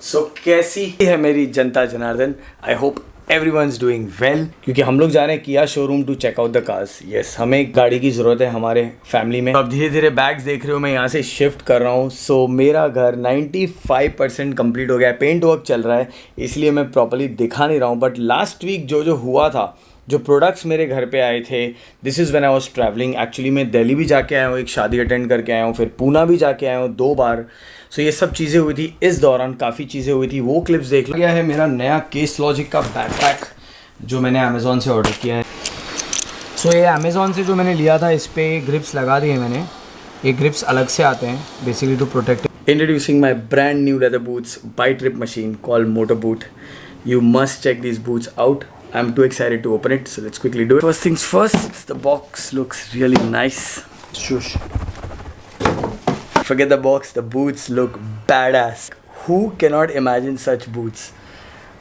सो कैसी है मेरी जनता जनार्दन? I hope everyone's doing well, क्योंकि हम लोग जा रहे हैं Kia showroom to check out the cars. Yes, हमें एक गाड़ी की ज़रूरत है हमारे फैमिली में। अब धीरे धीरे बैग्स देख रहे हो, मैं यहाँ से शिफ्ट कर रहा हूँ। सो मेरा घर 95% कंप्लीट हो गया है, पेंट वर्क चल रहा है, इसलिए मैं प्रॉपर्ली दिखा नहीं रहा हूँ। बट लास्ट वीक जो हुआ था, जो प्रोडक्ट्स मेरे घर पे आए थे, this is when I was travelling. Actually मैं दिल्ली भी जाके आया हूँ, एक शादी अटेंड करके आया हूँ, फिर पूना भी जाके आया हूँ 2 बार। सो ये सब चीज़ें हुई थी, इस दौरान काफ़ी चीज़ें हुई थी, वो क्लिप्स देख लिया है। मेरा नया केस लॉजिक का बैकपैक जो मैंने अमेज़ॉन से ऑर्डर किया है। सो ये अमेज़ॉन से जो मैंने लिया था, इस पर ग्रिप्स लगा दिए मैंने। ये ग्रिप्स अलग से आते हैं basically to protect. Introducing my brand new leather boots by trip machine called motor boot. You must check these boots out. I'm too excited to open it, so let's quickly do it. First things first, the box looks really nice. Shush. Forget the box, the boots look badass. Who cannot imagine such boots?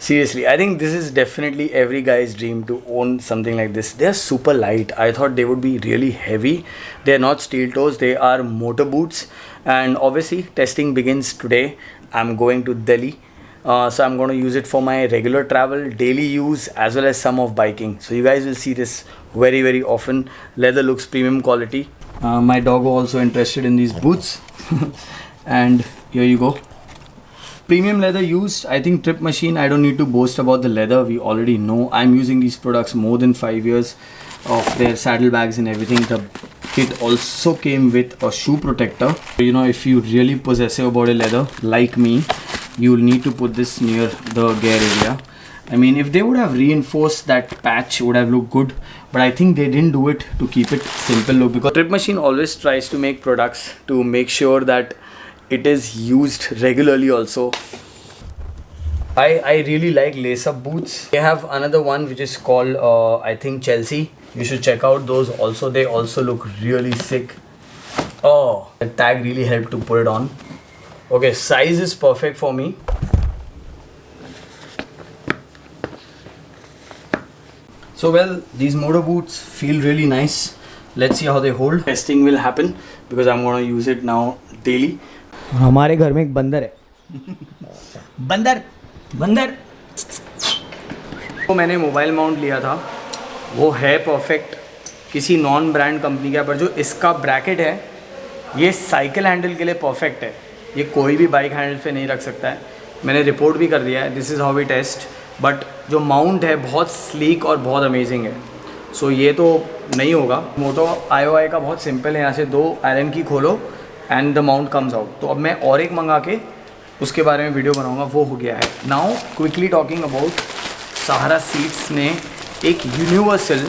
Seriously, I think this is definitely every guy's dream to own something like this. They are super light. I thought they would be really heavy. They are not steel toes, they are motor boots. And obviously, testing begins today. I'm going to Delhi. So I'm going to use it for my regular travel, daily use, as well as some of biking. So you guys will see this very often. Leather looks premium quality. My dog was also interested in these boots. And here you go. Premium leather used. I think Trip Machine, I don't need to boast about the leather. We already know. I'm using these products more than 5 years of their saddlebags and everything. The kit also came with a shoe protector. You know, if you really possessive about a leather like me, you will need to put this near the gear area. I mean, if they would have reinforced that patch, it would have looked good, but I think they didn't do it to keep it simple look, because Trip Machine always tries to make products to make sure that it is used regularly also. I really like lace-up boots. They have another one which is called I think Chelsea. You should check out those also. They also look really sick. Oh, the tag really helped to put it on. Okay, size is perfect for me. So well, these motor boots feel really nice. Let's see how they hold. Testing will happen because I'm going to use it now daily. हमारे घर में एक बंदर है। बंदर। तो मैंने mobile mount लिया था, वो है परफेक्ट किसी नॉन ब्रांड कंपनी का, पर जो इसका ब्रैकेट है ये साइकिल हैंडल के लिए परफेक्ट है। ये कोई भी बाइक हैंडल पे नहीं रख सकता है। मैंने रिपोर्ट भी कर दिया है, this is how we test. But जो माउंट है बहुत स्लीक और बहुत अमेजिंग है। सो ये तो नहीं होगा। मोटो IOI का बहुत सिंपल है, यहाँ से 2 आयरन की खोलो and the mount comes out. तो अब मैं और एक मंगा के उसके बारे में वीडियो बनाऊँगा, वो हो गया है। Now quickly talking about Sahara seats ने एक यूनिवर्सल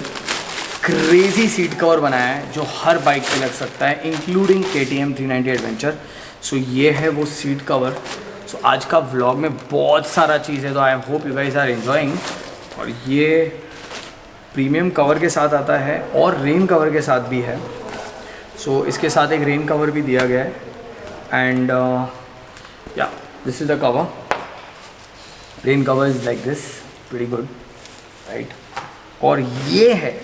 क्रेजी सीट कवर बनाया है जो हर बाइक पे लग सकता है, इंक्लूडिंग KTM 390 एडवेंचर। सो ये है वो सीट कवर। सो आज का व्लॉग में बहुत सारा चीज़ है, तो I hope you guys are enjoying. और ये प्रीमियम कवर के साथ आता है और रेन कवर के साथ भी है। सो इसके साथ एक रेन कवर भी दिया गया है। And yeah this is the cover. Rain cover is like this, pretty good, right. और ये है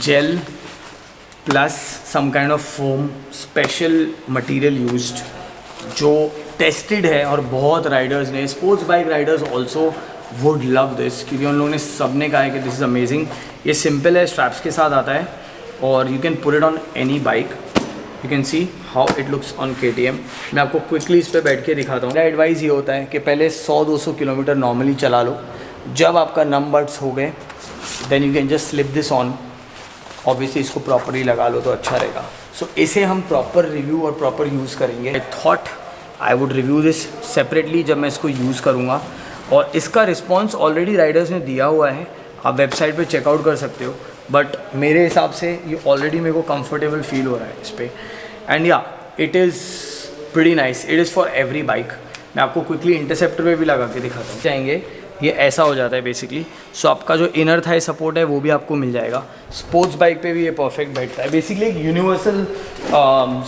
gel plus some kind of foam, special material used, जो टेस्टेड है और बहुत राइडर्स ने, sports bike riders also would love this, क्योंकि उन लोगों ने सब ने कहा है कि दिस इज़ अमेजिंग। ये सिंपल है, स्ट्रैप्स के साथ आता है और you can put it on any bike. You can see how it looks on KTM। मैं आपको क्विकली इस पर बैठ के दिखाता हूँ। मेरा एडवाइस ये होता है कि पहले 100-200 किलोमीटर नॉर्मली चला लो, जब आपका नम बर्ड्स हो गए then you can just slip this on. Obviously इसको प्रॉपरली लगा लो तो अच्छा रहेगा। सो इसे हम प्रॉपर रिव्यू और प्रॉपर यूज़ करेंगे। I thought I would review this separately जब मैं इसको यूज़ करूँगा, और इसका रिस्पॉन्स ऑलरेडी राइडर्स ने दिया हुआ है, आप वेबसाइट पे चेकआउट कर सकते हो। बट मेरे हिसाब से ये ऑलरेडी मेरे को कंफर्टेबल फील हो रहा है इस पर। एंड या it is pretty nice, it is for every bike. मैं आपको क्विकली इंटरसेप्टर पे भी लगा के दिखाता हूँ। जाएंगे, ये ऐसा हो जाता है बेसिकली। सो आपका जो इनर थाई सपोर्ट है वो भी आपको मिल जाएगा। स्पोर्ट्स बाइक पे भी ये परफेक्ट बैठता है। बेसिकली एक यूनिवर्सल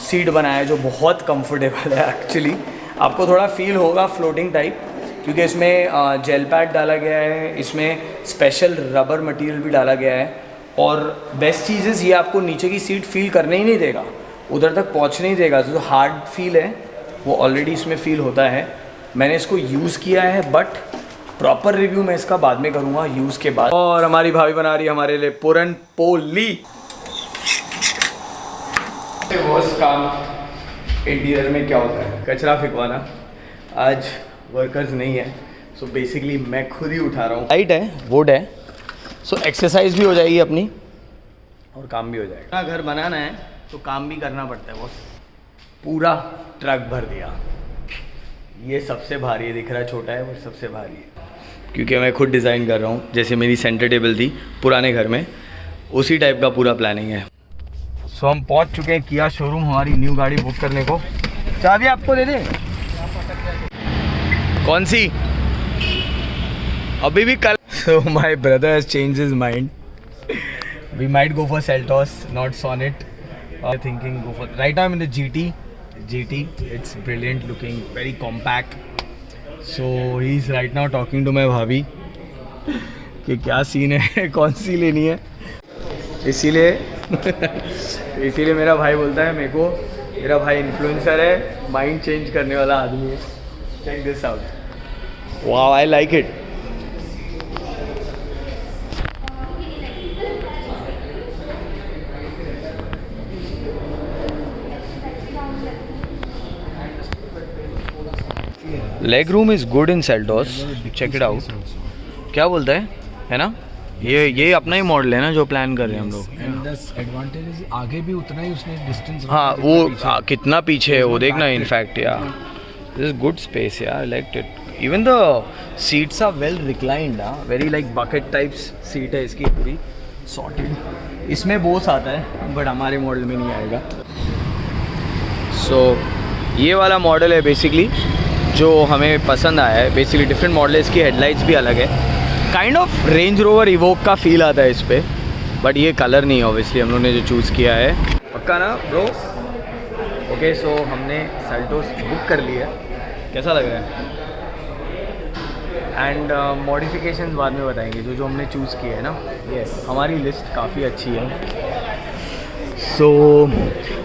सीट बनाया है जो बहुत कंफर्टेबल है एक्चुअली। आपको थोड़ा फील होगा फ्लोटिंग टाइप, क्योंकि इसमें जेल पैड डाला गया है, इसमें स्पेशल रबर मटेरियल भी डाला गया है। और बेस्ट चीज़ ये आपको नीचे की सीट फील करने ही नहीं देगा, उधर तक पहुँचने ही देगा। जो हार्ड फील है वो ऑलरेडी इसमें फील होता है। मैंने इसको यूज़ किया है बट प्रॉपर रिव्यू मैं इसका बाद में करूँगा यूज़ के बाद। और हमारी भाभी बना रही है हमारे लिए पूरन पोली। वर्स्ट काम इंटीरियर में क्या होता है, कचरा फेंकवाना। आज वर्कर्स नहीं है, सो बेसिकली मैं खुद ही उठा रहा हूँ। लाइट है, वुड है, सो एक्सरसाइज भी हो जाएगी अपनी और काम भी हो जाएगा। घर बनाना है तो काम भी करना पड़ता है बॉस। पूरा ट्रक भर दिया। ये सबसे भारी है, दिख रहा है छोटा है, वो सबसे भारी है क्योंकि मैं खुद डिज़ाइन कर रहा हूँ। जैसे मेरी सेंटर टेबल थी पुराने घर में, उसी टाइप का पूरा प्लानिंग है। सो हम पहुँच चुके हैं किया शोरूम हमारी न्यू गाड़ी बुक करने को। चाबी आपको दे दे? कौन सी? अभी भी कल। So my brother has changed his mind. We might go for Seltos, not Sonet. Thinking go for right now I'm in the GT. It's brilliant looking, very compact. So he's right now talking to my भाभी कि क्या scene है, कौन सी लेनी है। इसीलिए मेरा भाई बोलता है मेरे को, मेरा भाई इन्फ्लुएंसर है, माइंड चेंज करने वाला आदमी है। Check this out. Wow, I like it. Leg room is good in Seltos, check it out. क्या बोलता है ना? ये अपना ही मॉडल है ना जो प्लान कर रहे हैं हम लोग। एडवांटेज आगे भी उतना ही उसने डिस्टेंस। हाँ, वो कितना पीछे है वो देखना। इनफैक्ट यार दिस इज गुड स्पेस यार, I like it. Even the seats are well reclined, very like bucket types seat है इसकी, पूरी सॉर्टेड। इसमें बोस आता है बट हमारे मॉडल में नहीं आएगा। सो ये वाला मॉडल है बेसिकली जो हमें पसंद आया है। बेसिकली डिफरेंट मॉडल है, इसकी हेडलाइट्स भी अलग है। Kind of range rover evoke का फील आता है इस पर, बट ये कलर नहीं है ऑब्वियसली हम लोगों ने जो चूज़ किया है। पक्का ना ब्रो? ओके, सो हमने सेल्टोस बुक कर लिया है। कैसा लग रहा है? एंड मॉडिफिकेशंस बाद में बताएंगे जो हमने चूज़ किया है ना। यस, हमारी लिस्ट काफ़ी अच्छी है। सो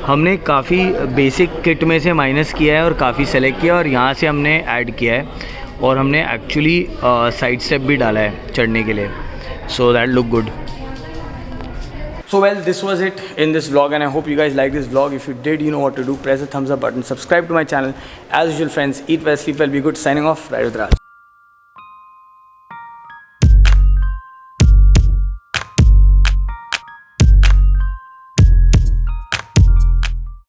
हमने काफ़ी बेसिक किट में से माइनस किया है और काफ़ी सेलेक्ट किया और यहाँ से हमने ऐड किया है और हमने एक्चुअली साइड स्टेप भी डाला है चढ़ने के लिए। So that look good. So well, this was it in this vlog and I hope you guys like this vlog. If you did, you know what to do. Press the thumbs up button, subscribe to my channel. As usual friends, eat well, sleep well, be good. Signing off, Ride with Raj.